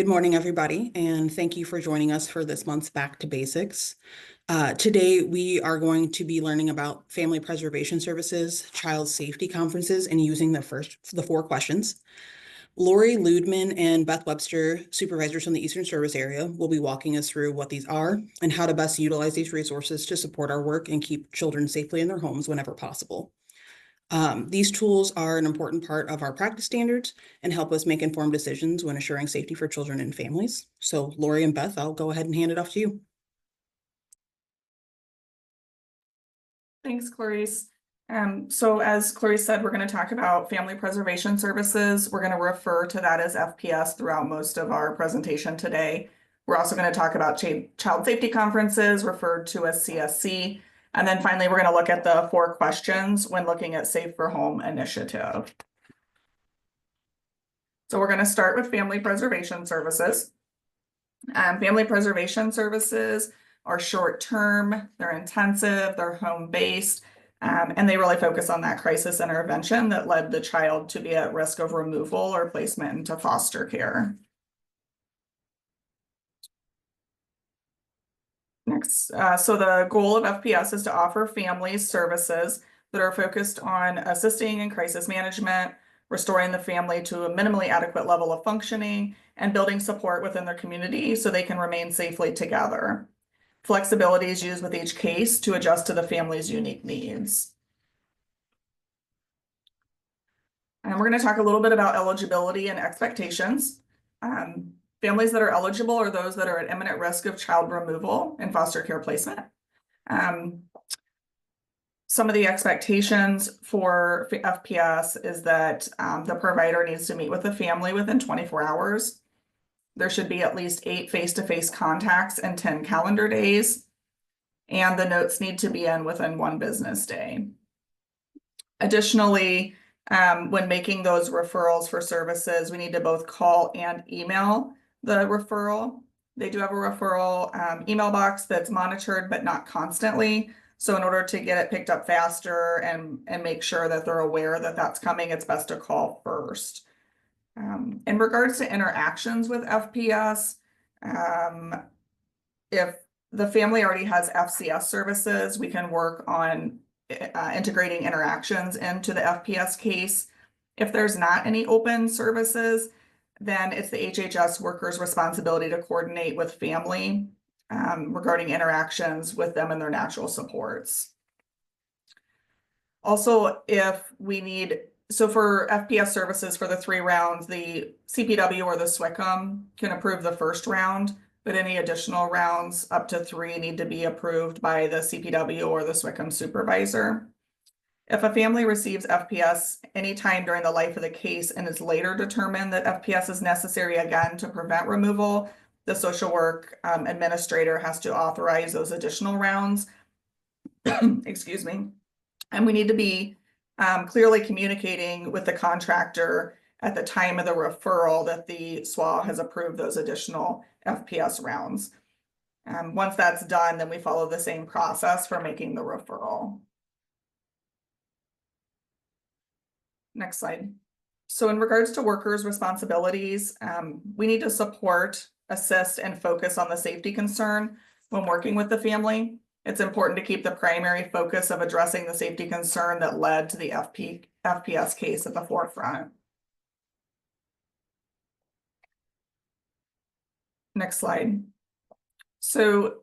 Good morning, everybody, and thank you for joining us for this month's Back to Basics. Today, we are going to be learning about family preservation services, child safety conferences, and using the four questions. Lori Ludman and Beth Webster, supervisors from the Eastern Service Area, will be walking us through what these are and how to best utilize these resources to support our work and keep children safely in their homes whenever possible. These tools are an important part of our practice standards and help us make informed decisions when assuring safety for children and families. So Lori and Beth, I'll go ahead and hand it off to you. Thanks, Clarice. So as Clarice said, we're going to talk about family preservation services. We're going to refer to that as FPS throughout most of our presentation today. We're also going to talk about child safety conferences, referred to as CSC. And then finally, we're going to look at the four questions when looking at Safe for Home initiative. So we're going to start with family preservation services. Family preservation services are short-term, they're intensive, they're home-based, and they really focus on that crisis intervention that led the child to be at risk of removal or placement into foster care. Next, so the goal of FPS is to offer families services that are focused on assisting in crisis management, restoring the family to a minimally adequate level of functioning, and building support within their community so they can remain safely together. Flexibility is used with each case to adjust to the family's unique needs. And we're going to talk a little bit about eligibility and expectations. Families that are eligible are those that are at imminent risk of child removal and foster care placement. Some of the expectations for FPS is that the provider needs to meet with the family within 24 hours. There should be at least 8 face-to-face contacts and 10 calendar days. And the notes need to be in within 1 business day. Additionally, when making those referrals for services, we need to both call and email the referral. They do have a referral email box that's monitored, but not constantly. So in order to get it picked up faster and make sure that they're aware that that's coming, it's best to call first. In regards to interactions with FPS, if the family already has FCS services, we can work on integrating interactions into the FPS case. If there's not any open services, then it's the HHS worker's responsibility to coordinate with family regarding interactions with them and their natural supports. Also, if we need, so for FPS services for the 3 rounds, the CPW or the SWCM can approve the first round, but any additional rounds up to 3 need to be approved by the CPW or the SWCM supervisor. If a family receives FPS anytime during the life of the case and is later determined that FPS is necessary again to prevent removal, the social work administrator has to authorize those additional rounds. Excuse me. And we need to be clearly communicating with the contractor at the time of the referral that the SWA has approved those additional FPS rounds. Once that's done, then we follow the same process for making the referral. Next slide. So in regards to workers' responsibilities, we need to support, assist, and focus on the safety concern when working with the family. It's important to keep the primary focus of addressing the safety concern that led to the FPS case at the forefront. Next slide. So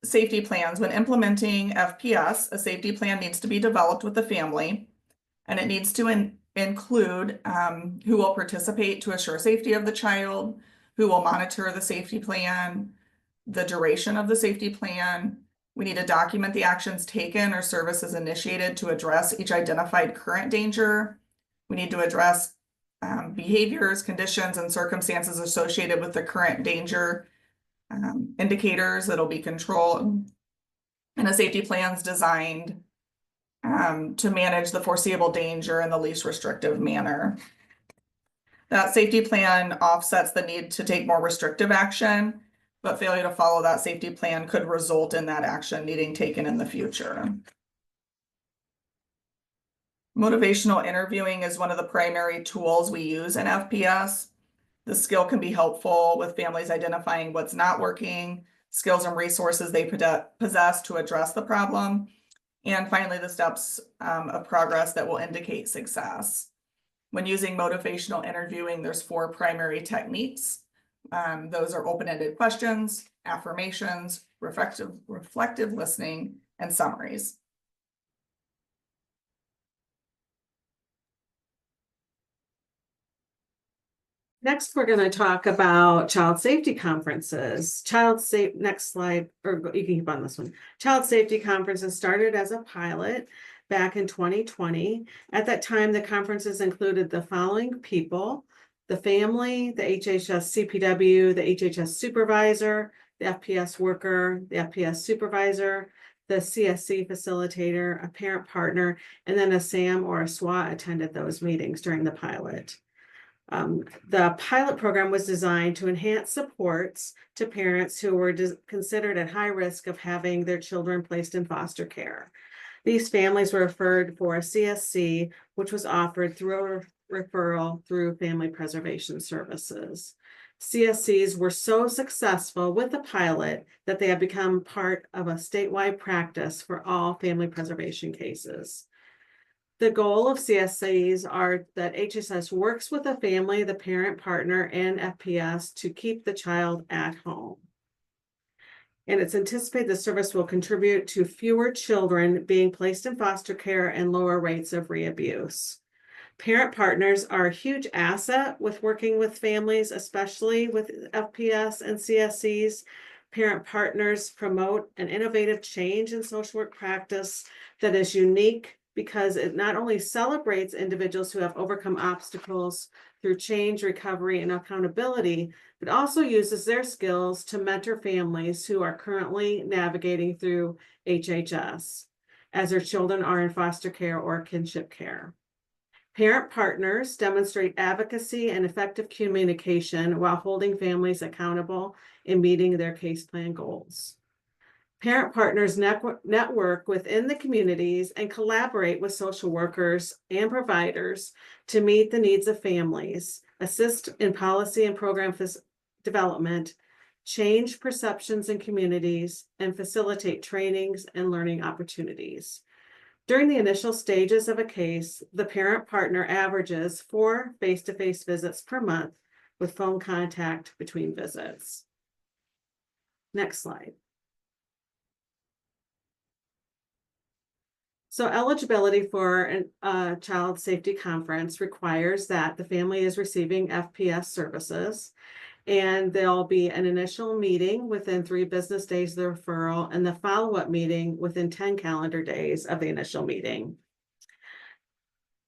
safety plans. When implementing FPS, a safety plan needs to be developed with the family, and it needs to include who will participate to assure safety of the child, who will monitor the safety plan, the duration of the safety plan. We need to document the actions taken or services initiated to address each identified current danger. We need to address behaviors, conditions, and circumstances associated with the current danger, indicators that'll be controlled. And a safety plan is designed to manage the foreseeable danger in the least restrictive manner. That safety plan offsets the need to take more restrictive action, but failure to follow that safety plan could result in that action needing taken in the future. Motivational interviewing is one of the primary tools we use in FPS. The skill can be helpful with families identifying what's not working, skills and resources they possess to address the problem, and finally, the steps of progress that will indicate success. When using motivational interviewing, there's 4 primary techniques. Those are open-ended questions, affirmations, reflective listening, and summaries. Next, we're going to talk about child safety conferences. Next slide, or you can keep on this one. Child safety conferences started as a pilot back in 2020. At that time, the conferences included the following people: the family, the HHS CPW, the HHS supervisor, the FPS worker, the FPS supervisor, the CSC facilitator, a parent partner, and then a SAM or a SWAT attended those meetings during the pilot. The pilot program was designed to enhance supports to parents who were considered at high risk of having their children placed in foster care. These families were referred for a CSC, which was offered through a referral through Family Preservation Services. CSCs were so successful with the pilot that they have become part of a statewide practice for all family preservation cases. The goal of CSCs are that HSS works with the family, the parent partner, and FPS to keep the child at home. And it's anticipated the service will contribute to fewer children being placed in foster care and lower rates of reabuse. Parent partners are a huge asset with working with families, especially with FPS and CSCs. Parent partners promote an innovative change in social work practice that is unique because it not only celebrates individuals who have overcome obstacles through change, recovery, and accountability, but also uses their skills to mentor families who are currently navigating through HHS as their children are in foster care or kinship care. Parent partners demonstrate advocacy and effective communication while holding families accountable in meeting their case plan goals. Parent partners network within the communities and collaborate with social workers and providers to meet the needs of families, assist in policy and program development, change perceptions in communities, and facilitate trainings and learning opportunities. During the initial stages of a case, the parent partner averages 4 face-to-face visits per month with phone contact between visits. Next slide. So eligibility for a child safety conference requires that the family is receiving FPS services, and there'll be an initial meeting within 3 business days of the referral and the follow-up meeting within 10 calendar days of the initial meeting.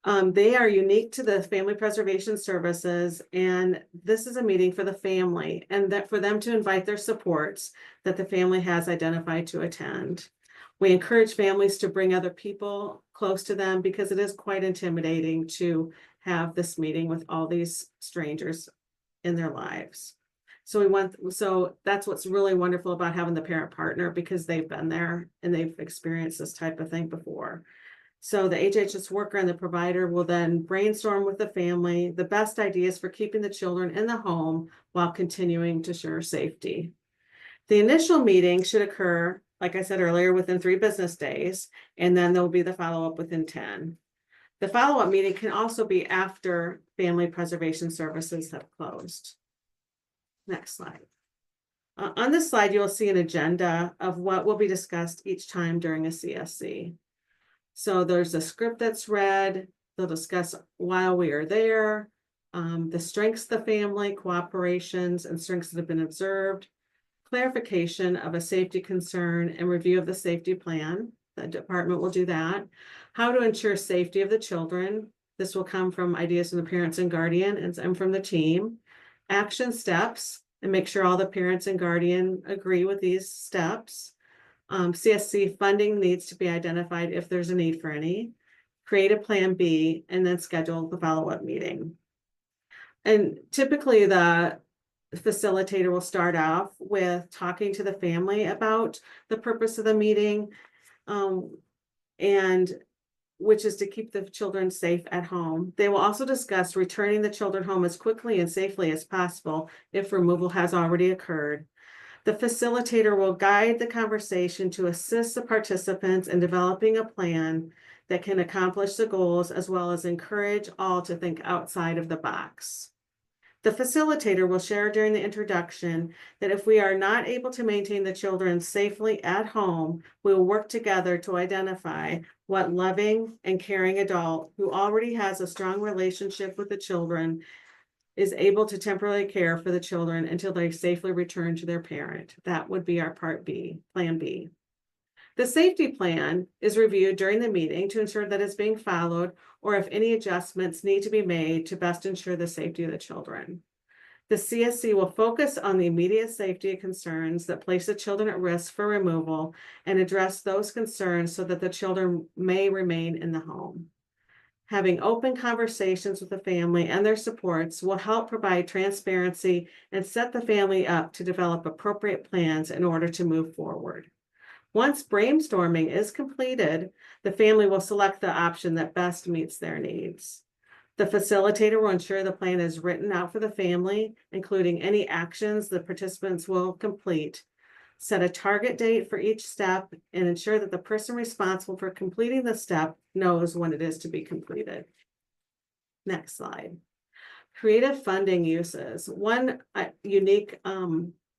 They are unique to the Family Preservation Services, and this is a meeting for the family and that for them to invite their supports that the family has identified to attend. We encourage families to bring other people close to them because it is quite intimidating to have this meeting with all these strangers in their lives. So that's what's really wonderful about having the parent partner, because they've been there and they've experienced this type of thing before. So the HHS worker and the provider will then brainstorm with the family the best ideas for keeping the children in the home while continuing to ensure safety. The initial meeting should occur, like I said earlier, within 3 business days, and then there will be the follow-up within 10. The follow-up meeting can also be after Family Preservation Services have closed. Next slide. On this slide, you'll see an agenda of what will be discussed each time during a CSC. So there's a script that's read. They'll discuss while we are there, the strengths of the family, cooperations, and strengths that have been observed, clarification of a safety concern, and review of the safety plan. The department will do that. How to ensure safety of the children. This will come from ideas from the parents and guardian and from the team. Action steps, and make sure all the parents and guardian agree with these steps. CSC funding needs to be identified if there's a need for any. Create a plan B, and then schedule the follow-up meeting. And typically the facilitator will start off with talking to the family about the purpose of the meeting, and which is to keep the children safe at home. They will also discuss returning the children home as quickly and safely as possible if removal has already occurred. The facilitator will guide the conversation to assist the participants in developing a plan that can accomplish the goals, as well as encourage all to think outside of the box. The facilitator will share during the introduction that if we are not able to maintain the children safely at home, we will work together to identify what loving and caring adult who already has a strong relationship with the children is able to temporarily care for the children until they safely return to their parent. That would be our part B, Plan B. The safety plan is reviewed during the meeting to ensure that it's being followed, or if any adjustments need to be made to best ensure the safety of the children. The CSC will focus on the immediate safety concerns that place the children at risk for removal and address those concerns so that the children may remain in the home. Having open conversations with the family and their supports will help provide transparency and set the family up to develop appropriate plans in order to move forward. Once brainstorming is completed, the family will select the option that best meets their needs. The facilitator will ensure the plan is written out for the family, including any actions the participants will complete. Set a target date for each step and ensure that the person responsible for completing the step knows when it is to be completed. Next slide. Creative funding uses. One unique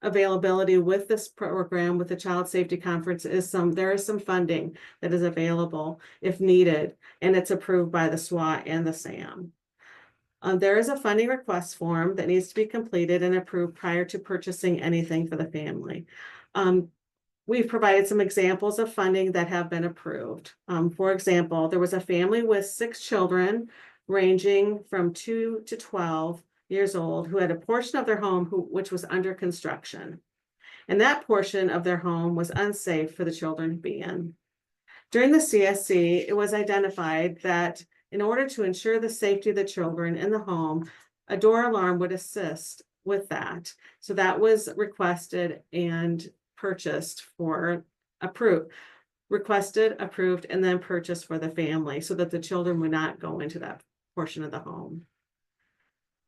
availability with this program with the Child Safety Conference is there is some funding that is available if needed, and it's approved by the SWAT and the SAM. There is a funding request form that needs to be completed and approved prior to purchasing anything for the family. We've provided some examples of funding that have been approved. For example, there was a family with 6 children ranging from 2 to 12 years old who had a portion of their home which was under construction. And that portion of their home was unsafe for the children to be in. During the CSC, it was identified that in order to ensure the safety of the children in the home, a door alarm would assist with that. So that was requested and purchased for requested, approved, and then purchased for the family so that the children would not go into that portion of the home.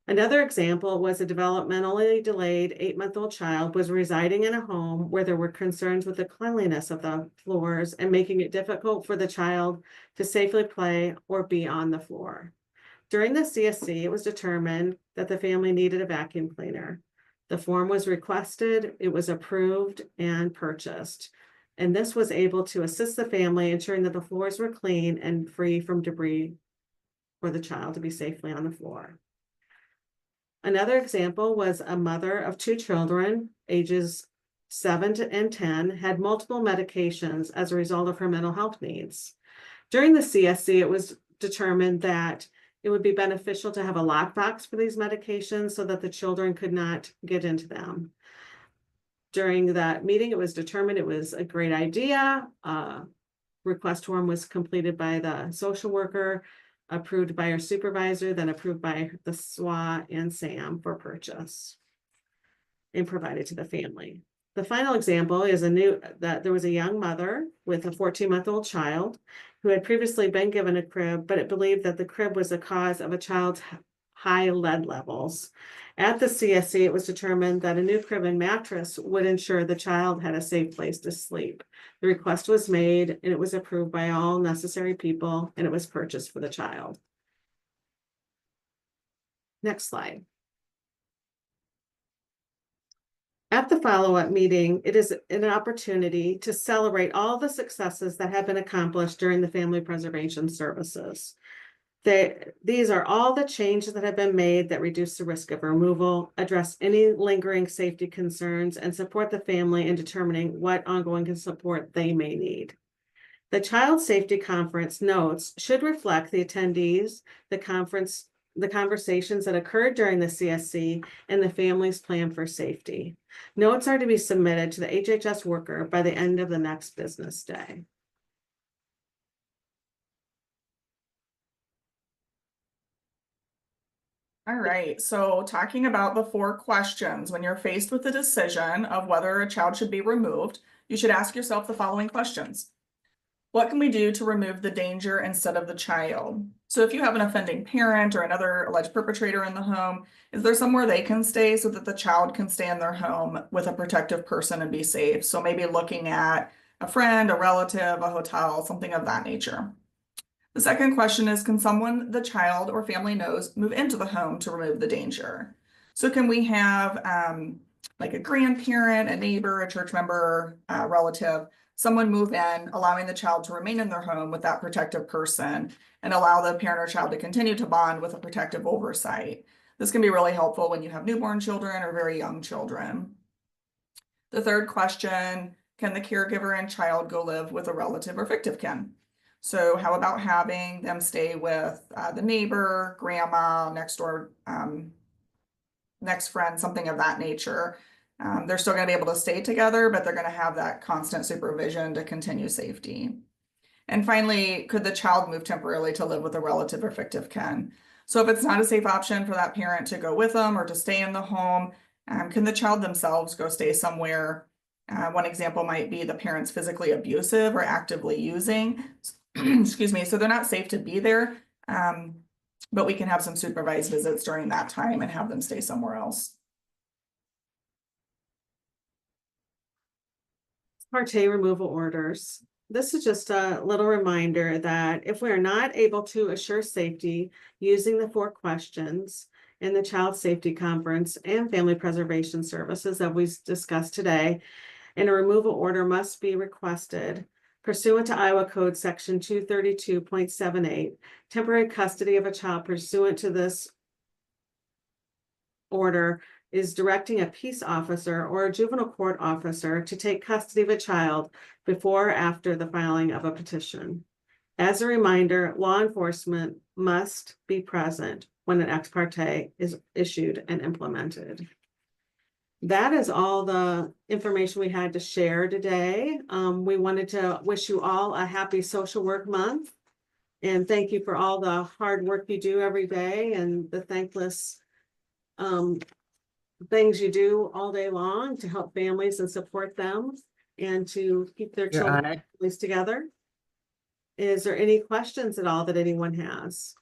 Another example was a developmentally delayed 8-month-old child was residing in a home where there were concerns with the cleanliness of the floors and making it difficult for the child to safely play or be on the floor. During the CSC, it was determined that the family needed a vacuum cleaner. The form was requested, it was approved and purchased. And this was able to assist the family, ensuring that the floors were clean and free from debris for the child to be safely on the floor. Another example was a mother of 2 children, ages 7 and 10, had multiple medications as a result of her mental health needs. During the CSC, it was determined that it would be beneficial to have a lockbox for these medications so that the children could not get into them. During that meeting, it was determined it was a great idea. Request form was completed by the social worker, approved by our supervisor, then approved by the SWA and SAM for purchase and provided to the family. The final example is that there was a young mother with a 14-month-old child who had previously been given a crib, but it believed that the crib was the cause of a child's high lead levels. At the CSC, it was determined that a new crib and mattress would ensure the child had a safe place to sleep. The request was made and it was approved by all necessary people, and it was purchased for the child. Next slide. At the follow-up meeting, it is an opportunity to celebrate all the successes that have been accomplished during the family preservation services. These are all the changes that have been made that reduce the risk of removal, address any lingering safety concerns, and support the family in determining what ongoing support they may need. The Child Safety Conference notes should reflect the attendees, the conversations that occurred during the CSC, and the family's plan for safety. Notes are to be submitted to the HHS worker by the end of the next business day. All right, so talking about the 4 questions, when you're faced with the decision of whether a child should be removed, you should ask yourself the following questions. What can we do to remove the danger instead of the child? So if you have an offending parent or another alleged perpetrator in the home, is there somewhere they can stay so that the child can stay in their home with a protective person and be safe? So maybe looking at a friend, a relative, a hotel, something of that nature. The second question is, can someone the child or family knows move into the home to remove the danger? So can we have like a grandparent, a neighbor, a church member, a relative, someone move in, allowing the child to remain in their home with that protective person and allow the parent or child to continue to bond with a protective oversight. This can be really helpful when you have newborn children or very young children. The third question, can the caregiver and child go live with a relative or fictive kin? So how about having them stay with the neighbor, grandma, next door, next friend, something of that nature. They're still going to be able to stay together, but they're going to have that constant supervision to continue safety. And finally, could the child move temporarily to live with a relative or fictive kin? So if it's not a safe option for that parent to go with them or to stay in the home, can the child themselves go stay somewhere? One example might be the parent's physically abusive or actively using, excuse me, so they're not safe to be there. But we can have some supervised visits during that time and have them stay somewhere else. Parte removal orders. This is just a little reminder that if we are not able to assure safety using the 4 questions in the Child Safety Conference and Family Preservation Services that we discussed today, and a removal order must be requested pursuant to Iowa Code Section 232.78, temporary custody of a child pursuant to this order is directing a peace officer or a juvenile court officer to take custody of a child before or after the filing of a petition. As a reminder, law enforcement must be present when an ex parte is issued and implemented. That is all the information we had to share today. We wanted to wish you all a happy Social Work Month. And thank you for all the hard work you do every day and the thankless things you do all day long to help families and support them and to keep their Your children Honor, together. Is there any questions at all that anyone has?